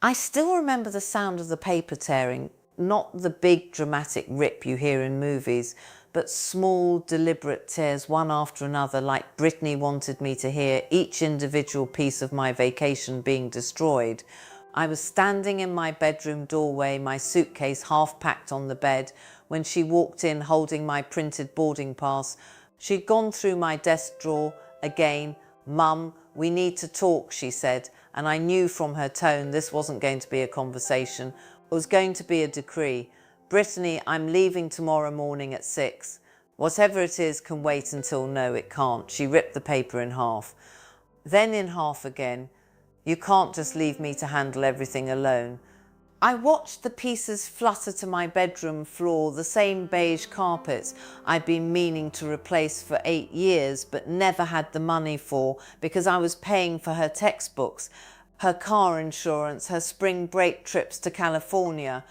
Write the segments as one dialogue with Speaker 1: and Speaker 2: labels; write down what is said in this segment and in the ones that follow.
Speaker 1: I still remember the sound of the paper tearing, not the big dramatic rip you hear in movies, but small, deliberate tears, one after another, like Brittany wanted me to hear each individual piece of my vacation being destroyed. I was standing in my bedroom doorway, my suitcase half packed on the bed, when she walked in holding my printed boarding pass. She'd gone through my desk drawer again. "Mum, we need to talk," she said, and I knew from her tone this wasn't going to be a conversation. It was going to be a decree. "Brittany, I'm leaving tomorrow morning at 6. Whatever it is can wait until no, it can't." She ripped the paper in half, then in half again. "You can't just leave me to handle everything alone." I watched the pieces flutter to my bedroom floor, the same beige carpets I'd been meaning to replace for 8 years but never had the money for because I was paying for her textbooks, her car insurance, her spring break trips to California.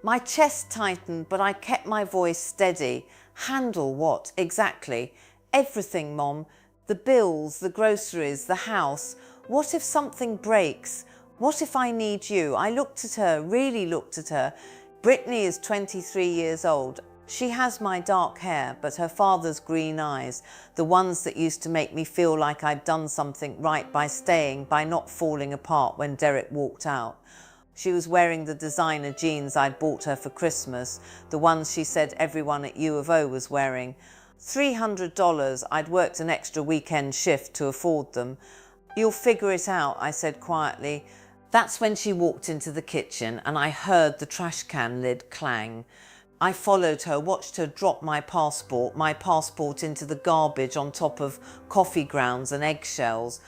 Speaker 1: My chest tightened, but I kept my voice steady. "Handle what, exactly?" "Everything, Mom. The bills, the groceries, the house. What if something breaks? What if I need you?" I looked at her, really looked at her. Brittany is 23 years old. She has my dark hair, but her father's green eyes, the ones that used to make me feel like I'd done something right by staying, by not falling apart when Derek walked out. She was wearing the designer jeans I'd bought her for Christmas, the ones she said everyone at U of O was wearing. $300, I'd worked an extra weekend shift to afford them. "You'll figure it out," I said quietly. That's when she walked into the kitchen and I heard the trash can lid clang. I followed her, watched her drop my passport into the garbage on top of coffee grounds and eggshells.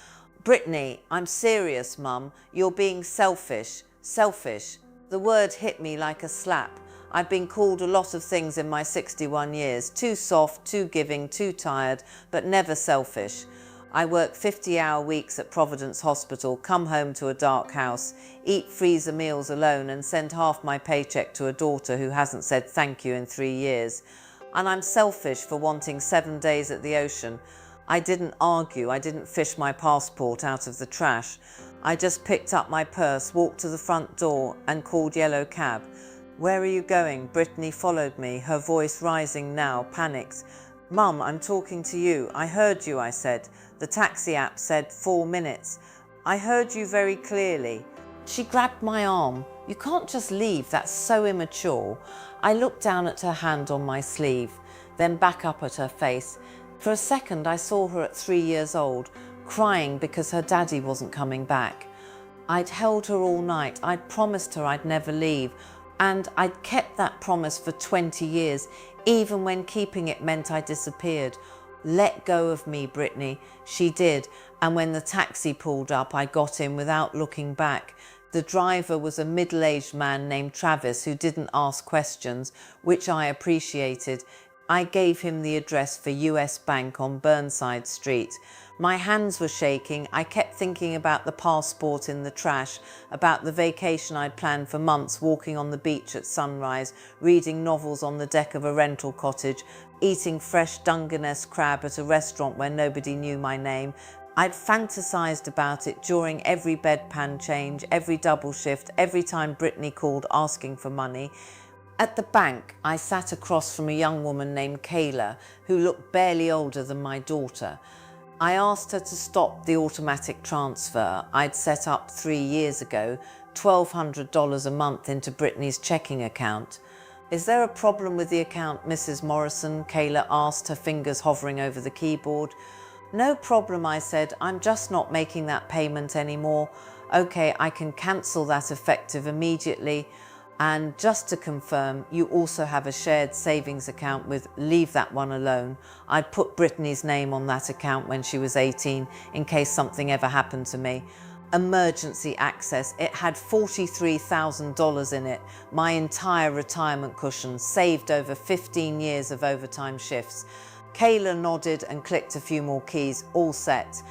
Speaker 1: "Brittany, I'm serious, Mum. You're being selfish." Selfish. The word hit me like a slap. I've been called a lot of things in my 61 years. Too soft, too giving, too tired, but never selfish. I work 50-hour weeks at Providence Hospital, come home to a dark house, eat freezer meals alone and send half my paycheck to a daughter who hasn't said thank you in 3 years. And I'm selfish for wanting 7 days at the ocean. I didn't argue, I didn't fish my passport out of the trash. I just picked up my purse, walked to the front door and called yellow cab. "Where are you going?" Brittany followed me, her voice rising now, panicked. "Mum, I'm talking to you. I heard you," I said. "The taxi app said 4 minutes. I heard you very clearly." She grabbed my arm. "You can't just leave, that's so immature." I looked down at her hand on my sleeve, then back up at her face. For a second I saw her at 3 years old, crying because her daddy wasn't coming back. I'd held her all night, I'd promised her I'd never leave, and I'd kept that promise for 20 years, even when keeping it meant I disappeared. "Let go of me, Brittany." She did, and when the taxi pulled up, I got in without looking back. The driver was a middle-aged man named Travis who didn't ask questions, which I appreciated. I gave him the address for US Bank on Burnside Street. My hands were shaking. I kept thinking about the passport in the trash, about the vacation I'd planned for months, walking on the beach at sunrise, reading novels on the deck of a rental cottage, eating fresh Dungeness crab at a restaurant where nobody knew my name. I'd fantasized about it during every bedpan change, every double shift, every time Brittany called asking for money. At the bank, I sat across from a young woman named Kayla, who looked barely older than my daughter. I asked her to stop the automatic transfer I'd set up 3 years ago, $1,200 a month into Brittany's checking account. "Is there a problem with the account, Mrs. Morrison?" Kayla asked, her fingers hovering over the keyboard. "No problem," I said. "I'm just not making that payment anymore." "Okay, I can cancel that effective immediately. And just to confirm, you also have a shared savings account with..." "Leave that one alone. I'd put Brittany's name on that account when she was 18 in case something ever happened to me. Emergency access. It had $43,000 in it, my entire retirement cushion, saved over 15 years of overtime shifts." Kayla nodded and clicked a few more keys. "All set.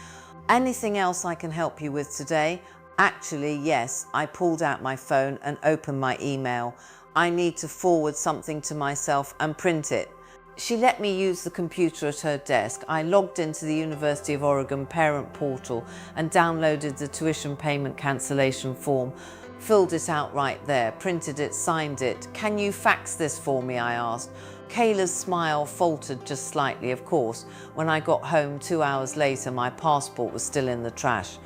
Speaker 1: Anything else I can help you with today?" "Actually, yes." I pulled out my phone and opened my email. "I need to forward something to myself and print it." She let me use the computer at her desk. I logged into the University of Oregon parent portal and downloaded the tuition payment cancellation form. Filled it out right there, printed it, signed it. Can you fax this for me, I asked. Kayla's smile faltered just slightly, of course. When I got home 2 hours later, my passport was still in the trash.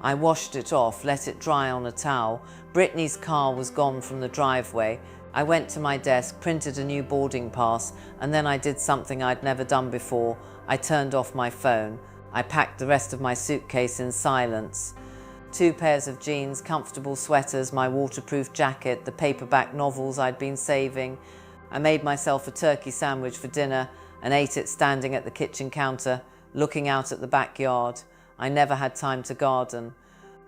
Speaker 1: I washed it off, let it dry on a towel. Brittany's car was gone from the driveway. I went to my desk, printed a new boarding pass, and then I did something I'd never done before. I turned off my phone. I packed the rest of my suitcase in silence. 2 pairs of jeans, comfortable sweaters, my waterproof jacket, the paperback novels I'd been saving. I made myself a turkey sandwich for dinner and ate it standing at the kitchen counter, looking out at the backyard. I never had time to garden.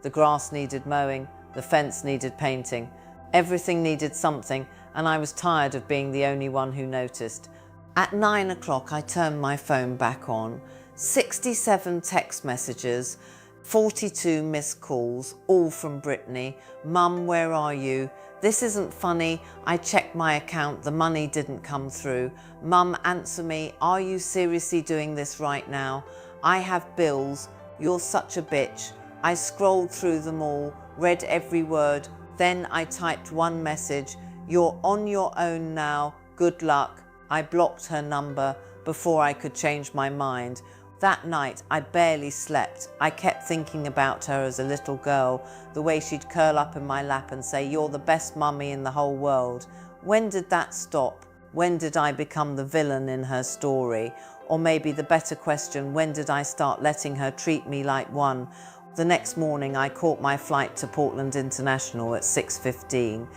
Speaker 1: The grass needed mowing, the fence needed painting. Everything needed something, and I was tired of being the only one who noticed. At 9 o'clock, I turned my phone back on. 67 text messages, 42 missed calls, all from Brittany. Mum, where are you? This isn't funny. I checked my account. The money didn't come through. Mum, answer me. Are you seriously doing this right now? I have bills. You're such a bitch. I scrolled through them all, read every word. Then I typed one message. You're on your own now. Good luck. I blocked her number before I could change my mind. That night, I barely slept. I kept thinking about her as a little girl, the way she'd curl up in my lap and say, "You're the best mummy in the whole world." When did that stop? When did I become the villain in her story? Or maybe the better question, when did I start letting her treat me like one? The next morning, I caught my flight to Portland International at 6:15.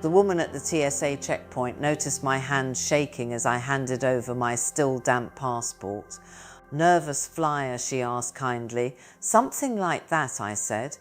Speaker 1: The woman at the TSA checkpoint noticed my hand shaking as I handed over my still damp passport. "Nervous flyer?" she asked kindly. "Something like that," I said.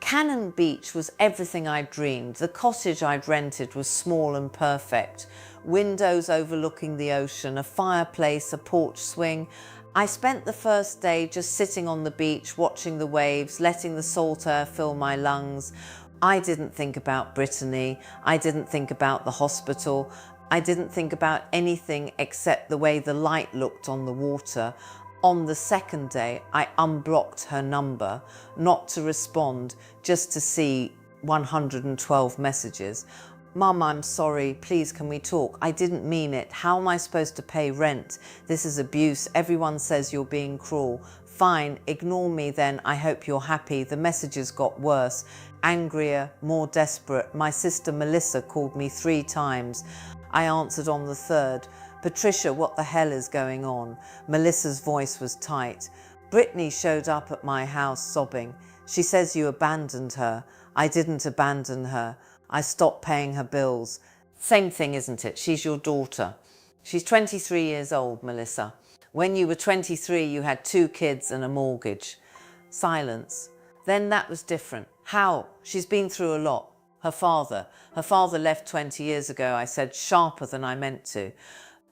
Speaker 1: Cannon Beach was everything I dreamed. The cottage I'd rented was small and perfect. Windows overlooking the ocean, a fireplace, a porch swing. I spent the first day just sitting on the beach, watching the waves, letting the salt air fill my lungs. I didn't think about Brittany. I didn't think about the hospital. I didn't think about anything except the way the light looked on the water. On the second day, I unblocked her number, not to respond, just to see 112 messages. "Mum, I'm sorry, please can we talk? I didn't mean it. How am I supposed to pay rent? This is abuse. Everyone says you're being cruel." "Fine, ignore me then. I hope you're happy." The messages got worse, angrier, more desperate. My sister Melissa called me 3 times. I answered on the third. "Patricia, what the hell is going on?" Melissa's voice was tight. "Brittany showed up at my house sobbing. She says you abandoned her." "I didn't abandon her. I stopped paying her bills." "Same thing, isn't it? She's your daughter." "She's 23 years old, Melissa. When you were 23, you had 2 kids and a mortgage." Silence. "Then that was different." "How?" "She's been through a lot. Her father left 20 years ago," I said, sharper than I meant to.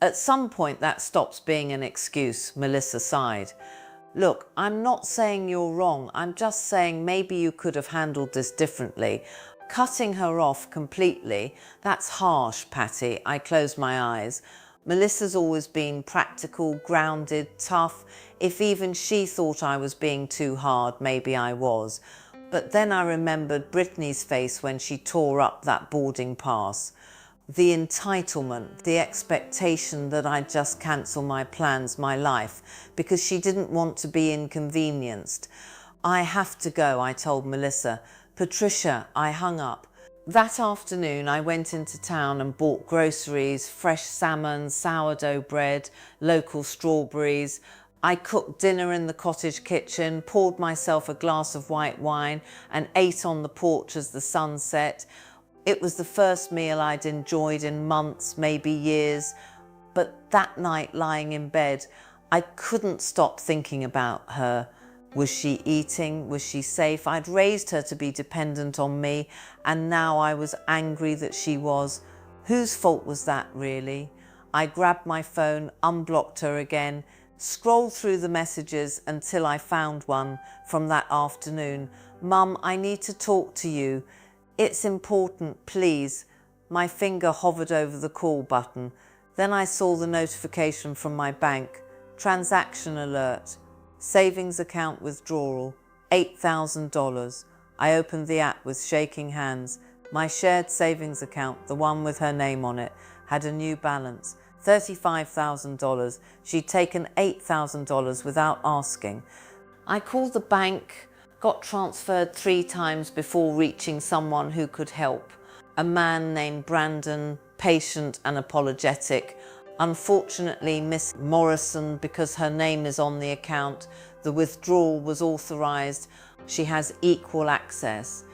Speaker 1: "At some point that stops being an excuse," Melissa sighed. "Look, I'm not saying you're wrong. I'm just saying maybe you could have handled this differently. Cutting her off completely, that's harsh, Patty." I closed my eyes. Melissa's always been practical, grounded, tough. If even she thought I was being too hard, maybe I was. But then I remembered Brittany's face when she tore up that boarding pass. The entitlement, the expectation that I'd just cancel my plans, my life, because she didn't want to be inconvenienced. "I have to go," I told Melissa. "Patricia," I hung up. That afternoon I went into town and bought groceries, fresh salmon, sourdough bread, local strawberries. I cooked dinner in the cottage kitchen, poured myself a glass of white wine and ate on the porch as the sun set. It was the first meal I'd enjoyed in months, maybe years. But that night, lying in bed, I couldn't stop thinking about her. Was she eating? Was she safe? I'd raised her to be dependent on me, and now I was angry that she was. Whose fault was that, really? I grabbed my phone, unblocked her again, scrolled through the messages until I found one from that afternoon. "Mum, I need to talk to you. It's important, please." My finger hovered over the call button. Then I saw the notification from my bank. Transaction alert. Savings account withdrawal. $8,000. I opened the app with shaking hands. My shared savings account, the one with her name on it, had a new balance, $35,000. She'd taken $8,000 without asking. I called the bank, got transferred 3 times before reaching someone who could help. A man named Brandon, patient and apologetic. Unfortunately, Miss Morrison, because her name is on the account, the withdrawal was authorised. She has equal access.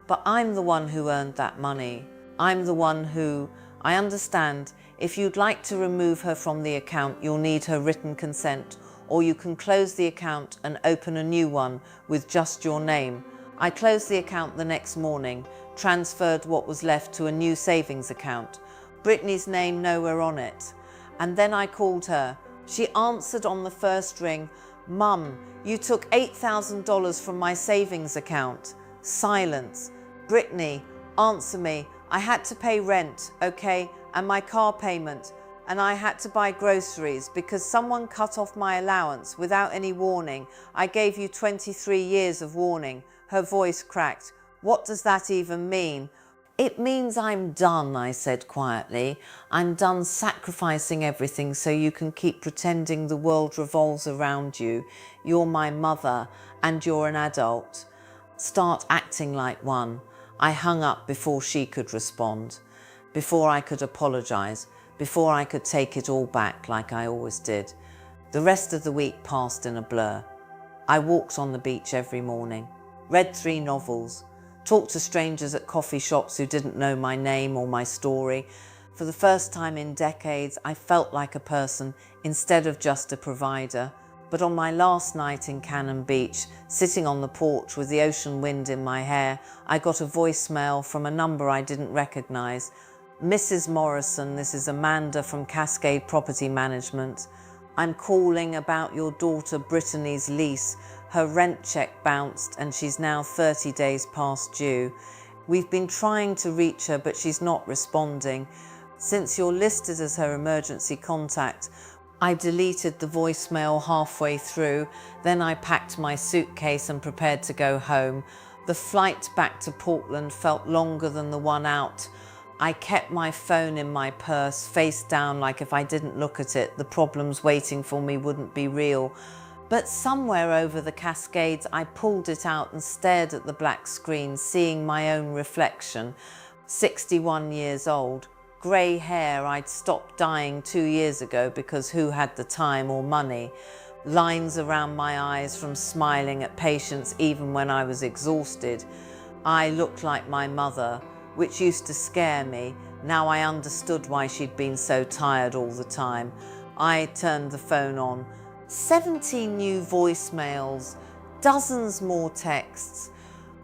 Speaker 1: But I'm the one who earned that money. I'm the one who, I understand, if you'd like to remove her from the account, you'll need her written consent, or you can close the account and open a new one with just your name. I closed the account the next morning, transferred what was left to a new savings account. Brittany's name nowhere on it. And then I called her. She answered on the first ring, "Mum, you took $8,000 from my savings account." Silence. "Brittany, answer me. I had to pay rent, okay, and my car payment, and I had to buy groceries because someone cut off my allowance without any warning. I gave you 23 years of warning." Her voice cracked. "What does that even mean?" "It means I'm done," I said quietly. "I'm done sacrificing everything so you can keep pretending the world revolves around you. You're my mother and you're an adult. Start acting like one." I hung up before she could respond, before I could apologise, before I could take it all back like I always did. The rest of the week passed in a blur. I walked on the beach every morning, read 3 novels, talked to strangers at coffee shops who didn't know my name or my story. For the first time in decades, I felt like a person instead of just a provider. But on my last night in Cannon Beach, sitting on the porch with the ocean wind in my hair, I got a voicemail from a number I didn't recognise. "Mrs. Morrison, this is Amanda from Cascade Property Management. I'm calling about your daughter Brittany's lease. Her rent check bounced and she's now 30 days past due. We've been trying to reach her, but she's not responding. Since you're listed as her emergency contact," I deleted the voicemail halfway through. Then I packed my suitcase and prepared to go home. The flight back to Portland felt longer than the one out. I kept my phone in my purse, face down, like if I didn't look at it, the problems waiting for me wouldn't be real. But somewhere over the Cascades, I pulled it out and stared at the black screen, seeing my own reflection. 61 years old. Grey hair, I'd stopped dyeing 2 years ago because who had the time or money? Lines around my eyes from smiling at patients even when I was exhausted. I looked like my mother, which used to scare me. Now I understood why she'd been so tired all the time. I turned the phone on. 17 new voicemails, dozens more texts.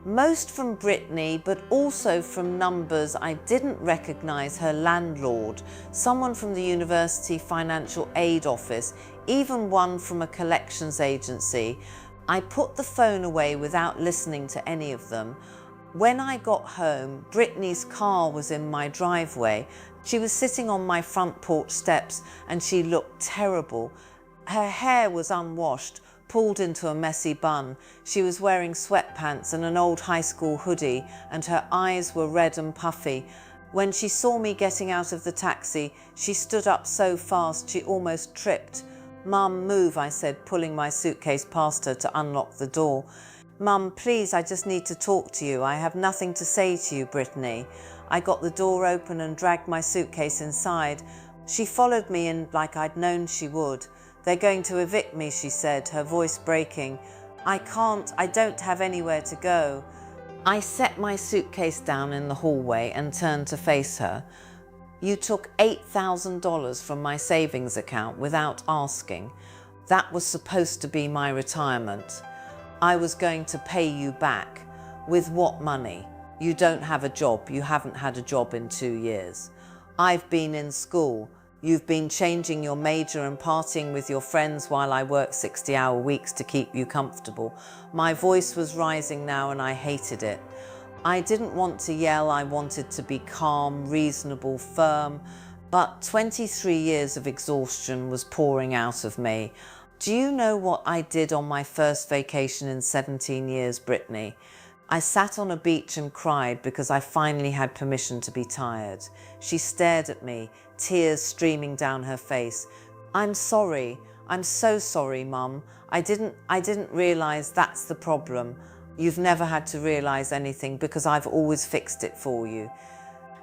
Speaker 1: Most from Brittany, but also from numbers I didn't recognise her landlord, someone from the University Financial Aid Office, even one from a collections agency. I put the phone away without listening to any of them. When I got home, Brittany's car was in my driveway. She was sitting on my front porch steps and she looked terrible. Her hair was unwashed, pulled into a messy bun. She was wearing sweatpants and an old high school hoodie, and her eyes were red and puffy. When she saw me getting out of the taxi, she stood up so fast she almost tripped. "Mum, move," I said, pulling my suitcase past her to unlock the door. "Mum, please, I just need to talk to you. I have nothing to say to you, Brittany." I got the door open and dragged my suitcase inside. She followed me in like I'd known she would. "They're going to evict me," she said, her voice breaking. I don't have anywhere to go." I set my suitcase down in the hallway and turned to face her. "You took $8,000 from my savings account without asking. That was supposed to be my retirement. I was going to pay you back. With what money? You don't have a job. You haven't had a job in 2 years. I've been in school. You've been changing your major and partying with your friends while I work 60-hour weeks to keep you comfortable." My voice was rising now and I hated it. I didn't want to yell. I wanted to be calm, reasonable, firm. But 23 years of exhaustion was pouring out of me. "Do you know what I did on my first vacation in 17 years, Brittany? I sat on a beach and cried because I finally had permission to be tired. She stared at me, tears streaming down her face. I'm sorry. I'm so sorry, Mum. I didn't realise that's the problem. You've never had to realise anything because I've always fixed it for you.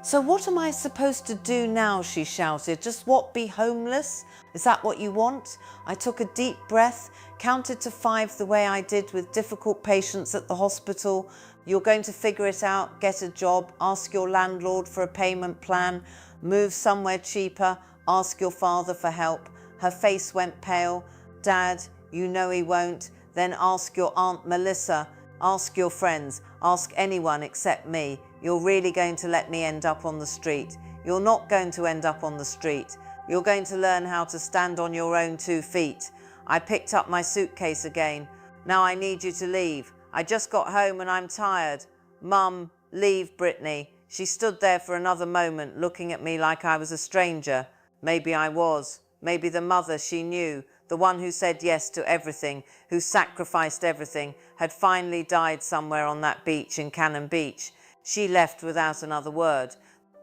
Speaker 1: So what am I supposed to do now? She shouted. Just what, be homeless? Is that what you want? I took a deep breath, counted to 5 the way I did with difficult patients at the hospital. You're going to figure it out, get a job, ask your landlord for a payment plan, move somewhere cheaper, ask your father for help. Her face went pale. Dad, you know he won't. Then ask your Aunt Melissa. Ask your friends. Ask anyone except me. You're really going to let me end up on the street. You're not going to end up on the street. You're going to learn how to stand on your own 2 feet. I picked up my suitcase again. Now I need you to leave. I just got home and I'm tired. Mum, leave Brittany. She stood there for another moment looking at me like I was a stranger. Maybe I was. Maybe the mother she knew, the one who said yes to everything, who sacrificed everything, had finally died somewhere on that beach in Cannon Beach. She left without another word.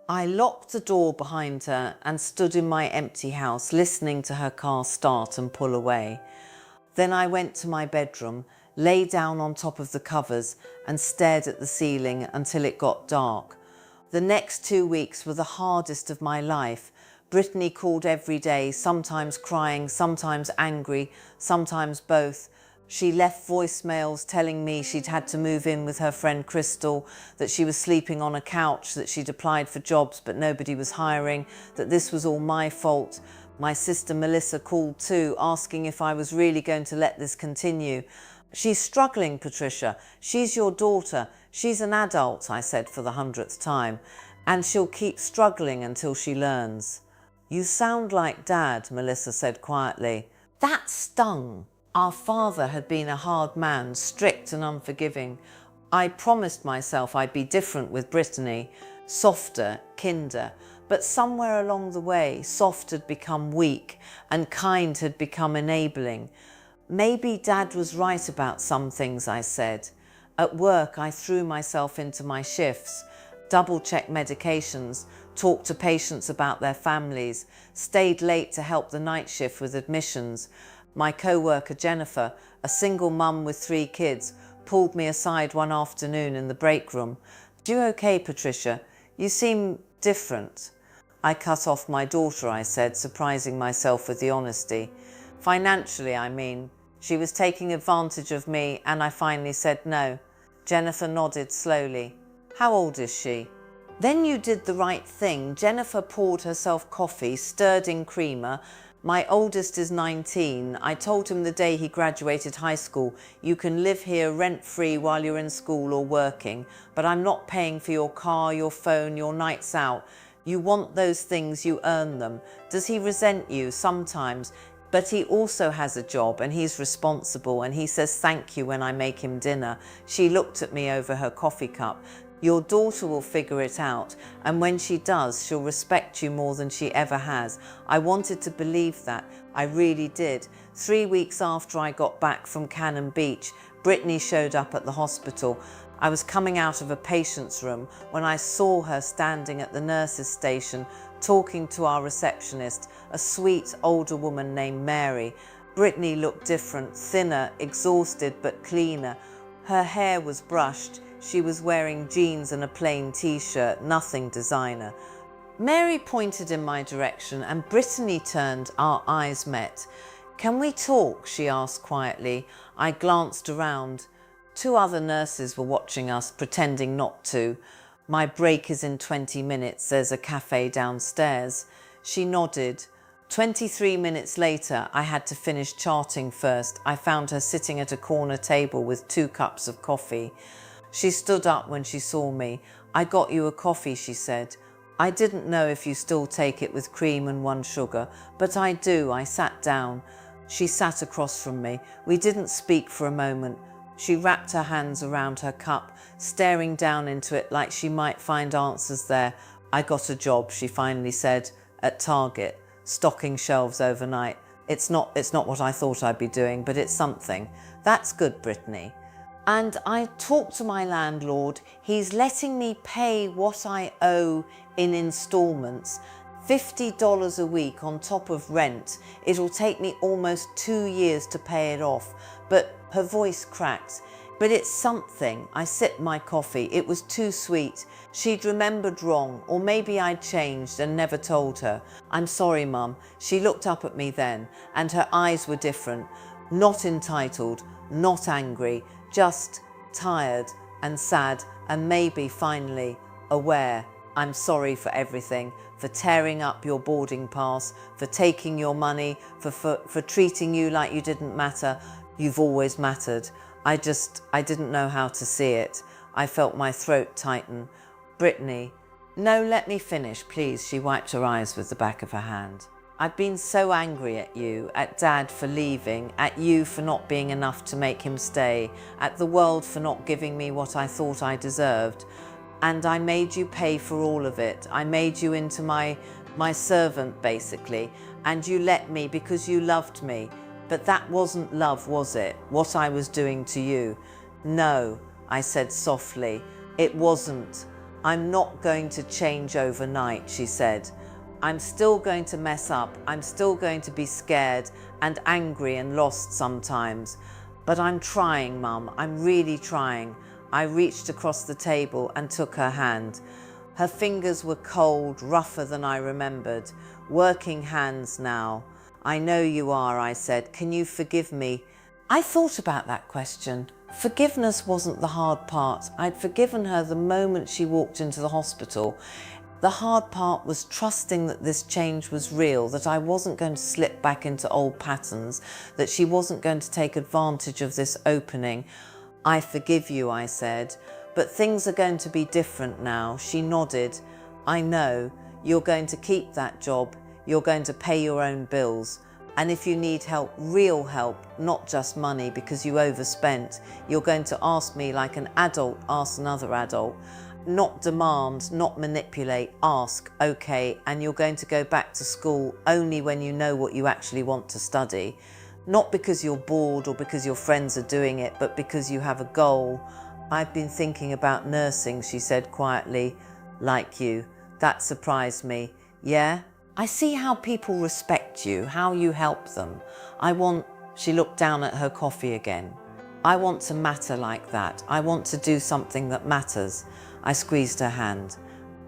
Speaker 1: I locked the door behind her and stood in my empty house, listening to her car start and pull away. Then I went to my bedroom, lay down on top of the covers and stared at the ceiling until it got dark. The next 2 weeks were the hardest of my life. Brittany called every day, sometimes crying, sometimes angry, sometimes both. She left voicemails telling me she'd had to move in with her friend Crystal, that she was sleeping on a couch, that she'd applied for jobs but nobody was hiring, that this was all my fault. My sister Melissa called too, asking if I was really going to let this continue. She's struggling, Patricia. She's your daughter. She's an adult, I said for the 100th time, and she'll keep struggling until she learns. You sound like Dad, Melissa said quietly. That stung. Our father had been a hard man, strict and unforgiving. I promised myself I'd be different with Brittany, softer, kinder, but somewhere along the way, soft had become weak and kind had become enabling. Maybe Dad was right about some things, I said. At work, I threw myself into my shifts, double-checked medications, talked to patients about their families, stayed late to help the night shift with admissions. My co-worker Jennifer, a single mum with 3 kids, pulled me aside one afternoon in the break room. "You okay, Patricia? You seem different." I cut off my daughter, I said, surprising myself with the honesty. Financially, I mean. She was taking advantage of me and I finally said no. Jennifer nodded slowly. "How old is she?" "Then you did the right thing." Jennifer poured herself coffee, stirred in creamer. "My oldest is 19. I told him the day he graduated high school, you can live here rent-free while you're in school or working, but I'm not paying for your car, your phone, your nights out. You want those things, you earn them. Does he resent you? Sometimes. But he also has a job and he's responsible and he says thank you when I make him dinner." She looked at me over her coffee cup. "Your daughter will figure it out, and when she does, she'll respect you more than she ever has." I wanted to believe that. I really did. 3 weeks after I got back from Cannon Beach, Brittany showed up at the hospital. I was coming out of a patient's room when I saw her standing at the nurse's station talking to our receptionist, a sweet older woman named Mary. Brittany looked different, thinner, exhausted but cleaner. Her hair was brushed. She was wearing jeans and a plain t-shirt, nothing designer. Mary pointed in my direction and Brittany turned, our eyes met. "Can we talk?" she asked quietly. I glanced around. 2 other nurses were watching us, pretending not to. "My break is in 20 minutes. There's a cafe downstairs." She nodded. 23 minutes later, I had to finish charting first. I found her sitting at a corner table with 2 cups of coffee. She stood up when she saw me. "I got you a coffee," she said. "I didn't know if you still take it with cream and 1 sugar, but I do." I sat down. She sat across from me. We didn't speak for a moment. She wrapped her hands around her cup, staring down into it like she might find answers there. "I got a job," she finally said, "at Target, stocking shelves overnight. It's not what I thought I'd be doing, but it's something." "That's good, Brittany." And I talked to my landlord. He's letting me pay what I owe in installments, $50 a week on top of rent. It'll take me almost 2 years to pay it off. But her voice cracked. But it's something. I sipped my coffee. It was too sweet. She'd remembered wrong, or maybe I'd changed and never told her. I'm sorry, Mum. She looked up at me then, and her eyes were different. Not entitled, not angry, just tired and sad, and maybe finally aware. I'm sorry for everything, for tearing up your boarding pass, for taking your money, for treating you like you didn't matter. You've always mattered. I didn't know how to see it. I felt my throat tighten. Brittany, no, let me finish, please. She wiped her eyes with the back of her hand. I've been so angry at you, at Dad for leaving, at you for not being enough to make him stay, at the world for not giving me what I thought I deserved. And I made you pay for all of it. I made you into my servant, basically, and you let me because you loved me. But that wasn't love, was it? What I was doing to you? No, I said softly, it wasn't. I'm not going to change overnight, she said. I'm still going to mess up. I'm still going to be scared and angry and lost sometimes. But I'm trying, Mum. I'm really trying. I reached across the table and took her hand. Her fingers were cold, rougher than I remembered. Working hands now. I know you are, I said. Can you forgive me? I thought about that question. Forgiveness wasn't the hard part. I'd forgiven her the moment she walked into the hospital. The hard part was trusting that this change was real, that I wasn't going to slip back into old patterns, that she wasn't going to take advantage of this opening. I forgive you, I said, but things are going to be different now. She nodded. I know. You're going to keep that job. You're going to pay your own bills. And if you need help, real help, not just money because you overspent, you're going to ask me like an adult asks another adult. Not demand, not manipulate, ask, okay, and you're going to go back to school only when you know what you actually want to study. Not because you're bored or because your friends are doing it, but because you have a goal. I've been thinking about nursing, she said quietly, like you. That surprised me. Yeah? I see how people respect you, how you help them. She looked down at her coffee again. I want to matter like that. I want to do something that matters. I squeezed her hand.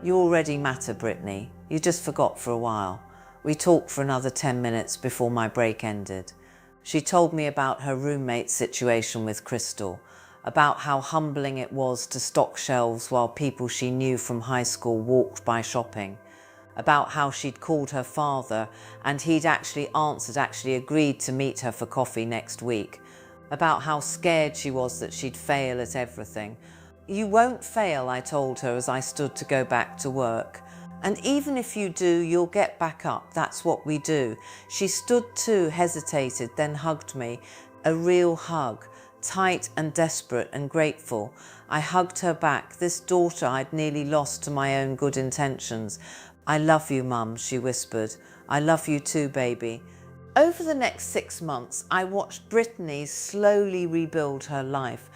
Speaker 1: You already matter, Brittany. You just forgot for a while. We talked for another 10 minutes before my break ended. She told me about her roommate's situation with Crystal, about how humbling it was to stock shelves while people she knew from high school walked by shopping, about how she'd called her father and he'd actually agreed to meet her for coffee next week, about how scared she was that she'd fail at everything. You won't fail, I told her as I stood to go back to work. And even if you do, you'll get back up. That's what we do. She stood too, hesitated, then hugged me. A real hug, tight and desperate and grateful. I hugged her back, this daughter I'd nearly lost to my own good intentions. I love you, Mum, she whispered. I love you too, baby. Over the next 6 months, I watched Brittany slowly rebuild her life.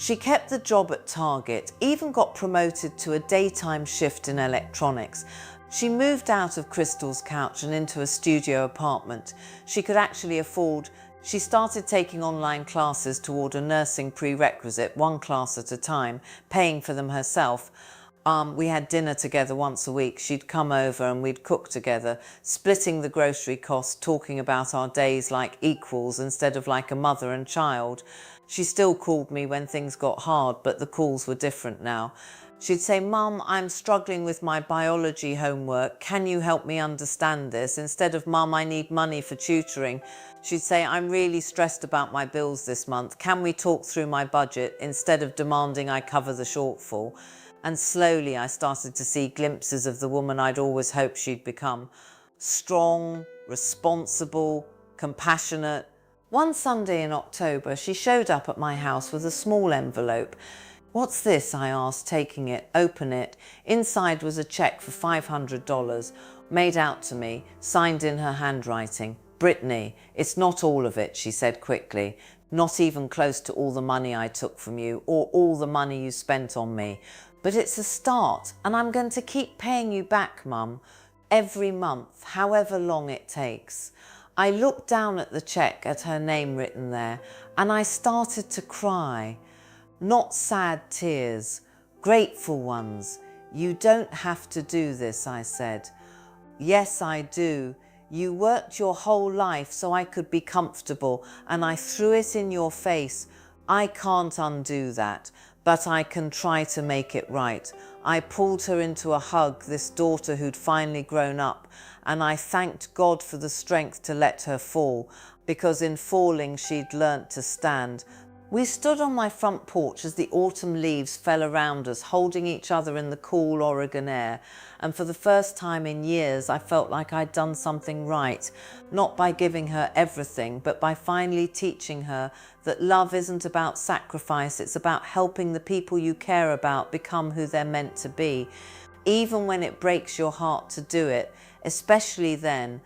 Speaker 1: She kept the job at Target, even got promoted to a daytime shift in electronics. She moved out of Crystal's couch and into a studio apartment. She could actually afford. She started taking online classes toward a nursing prerequisite, 1 class at a time, paying for them herself. We had dinner together once a week. She'd come over and we'd cook together, splitting the grocery costs, talking about our days like equals instead of like a mother and child. She still called me when things got hard, but the calls were different now. She'd say, Mum, I'm struggling with my biology homework. Can you help me understand this? Instead of, Mum, I need money for tutoring. She'd say, I'm really stressed about my bills this month. Can we talk through my budget instead of demanding I cover the shortfall? And slowly I started to see glimpses of the woman I'd always hoped she'd become. Strong, responsible, compassionate. One Sunday in October, she showed up at my house with a small envelope. What's this? I asked, taking it. Open it. Inside was a check for $500, made out to me, signed in her handwriting. Brittany, it's not all of it, she said quickly. not even close to all the money I took from you or all the money you spent on me. But it's a start, and I'm going to keep paying you back, Mum, every month, however long it takes. I looked down at the cheque at her name written there, and I started to cry. Not sad tears, grateful ones. You don't have to do this, I said. Yes, I do. You worked your whole life so I could be comfortable, and I threw it in your face. I can't undo that, but I can try to make it right. I pulled her into a hug, this daughter who'd finally grown up, and I thanked God for the strength to let her fall, because in falling she'd learnt to stand. We stood on my front porch as the autumn leaves fell around us, holding each other in the cool Oregon air, and for the first time in years I felt like I'd done something right, not by giving her everything, but by finally teaching her that love isn't about sacrifice, it's about helping the people you care about become who they're meant to be, even when it breaks your heart to do it, especially then.